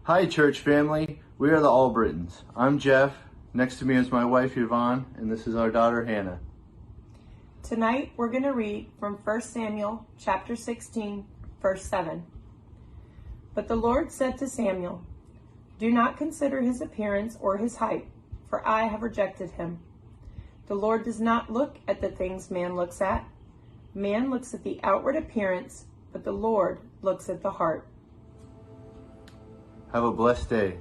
Hi, church family. We are the Albritons. I'm Jeff. Next to me is my wife, Yvonne, and this is our daughter, Hannah. Tonight, we're going to read from 1 Samuel chapter 16, verse 7. But the Lord said to Samuel, "Do not consider his appearance or his height, for I have rejected him. The Lord does not look at the things man looks at. Man looks at the outward appearance, but the Lord looks at the heart." Have a blessed day.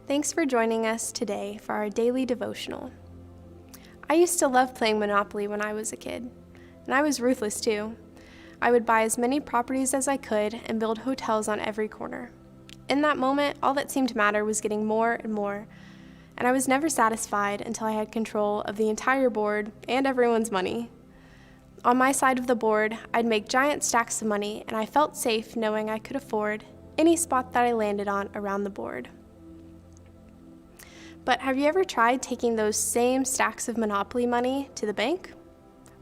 Thanks for joining us today for our daily devotional. I used to love playing Monopoly when I was a kid, and I was ruthless too. I would buy as many properties as I could and build hotels on every corner. In that moment, all that seemed to matter was getting more and more, and I was never satisfied until I had control of the entire board and everyone's money. On my side of the board, I'd make giant stacks of money, and I felt safe knowing I could afford any spot that I landed on around the board. But have you ever tried taking those same stacks of Monopoly money to the bank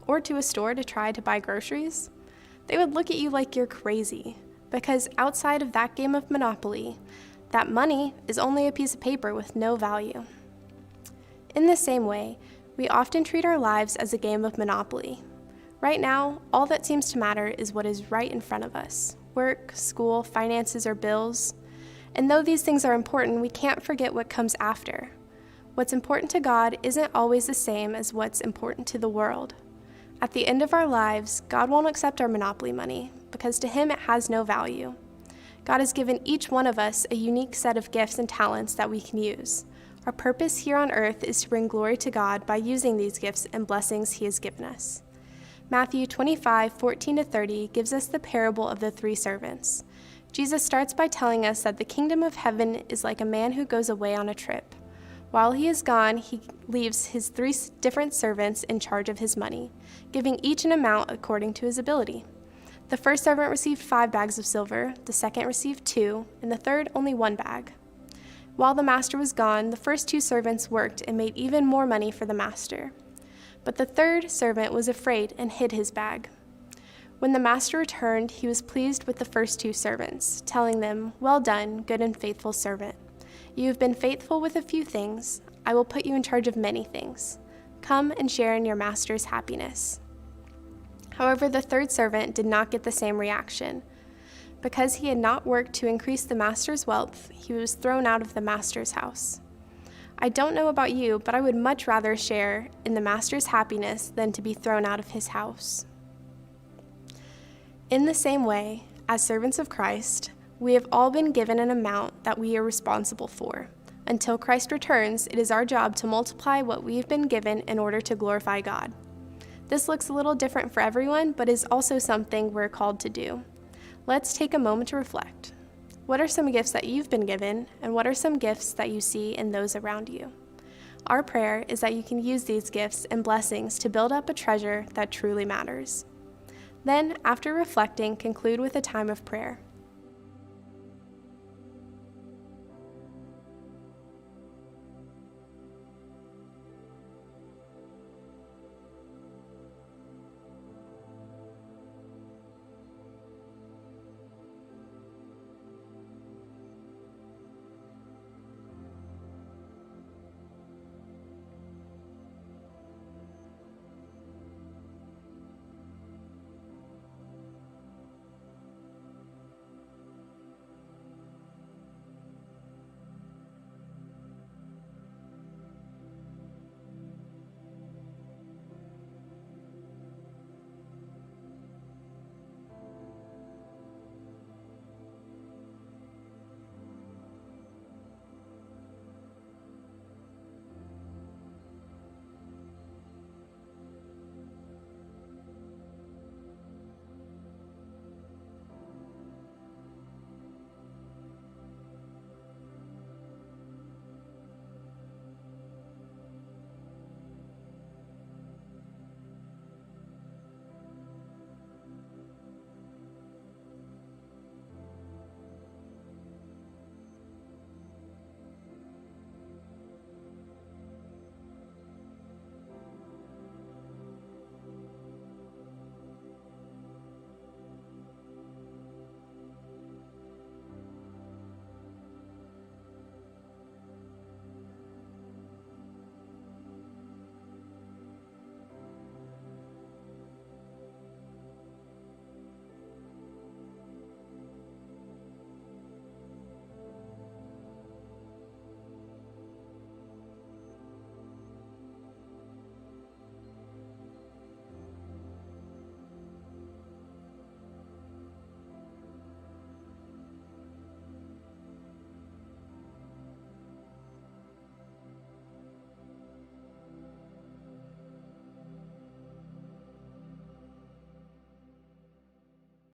or to a store to try to buy groceries? They would look at you like you're crazy, because outside of that game of Monopoly, that money is only a piece of paper with no value. In the same way, we often treat our lives as a game of Monopoly. Right now, all that seems to matter is what is right in front of us: work, school, finances, or bills. And though these things are important, we can't forget what comes after. What's important to God isn't always the same as what's important to the world. At the end of our lives, God won't accept our Monopoly money, because to Him it has no value. God has given each one of us a unique set of gifts and talents that we can use. Our purpose here on earth is to bring glory to God by using these gifts and blessings He has given us. Matthew 25:14-30 gives us the parable of the 3 servants. Jesus starts by telling us that the kingdom of heaven is like a man who goes away on a trip. While he is gone, he leaves his 3 different servants in charge of his money, giving each an amount according to his ability. The first servant received 5 bags of silver, the second received 2, and the third only 1 bag. While the master was gone, the first 2 servants worked and made even more money for the master. But the third servant was afraid and hid his bag. When the master returned, he was pleased with the first 2 servants, telling them, "Well done, good and faithful servant. You have been faithful with a few things. I will put you in charge of many things. Come and share in your master's happiness." However, the third servant did not get the same reaction. Because he had not worked to increase the master's wealth, he was thrown out of the master's house. I don't know about you, but I would much rather share in the master's happiness than to be thrown out of his house. In the same way, as servants of Christ, we have all been given an amount that we are responsible for. Until Christ returns, it is our job to multiply what we've been given in order to glorify God. This looks a little different for everyone, but is also something we're called to do. Let's take a moment to reflect. What are some gifts that you've been given, and what are some gifts that you see in those around you? Our prayer is that you can use these gifts and blessings to build up a treasure that truly matters. Then, after reflecting, conclude with a time of prayer.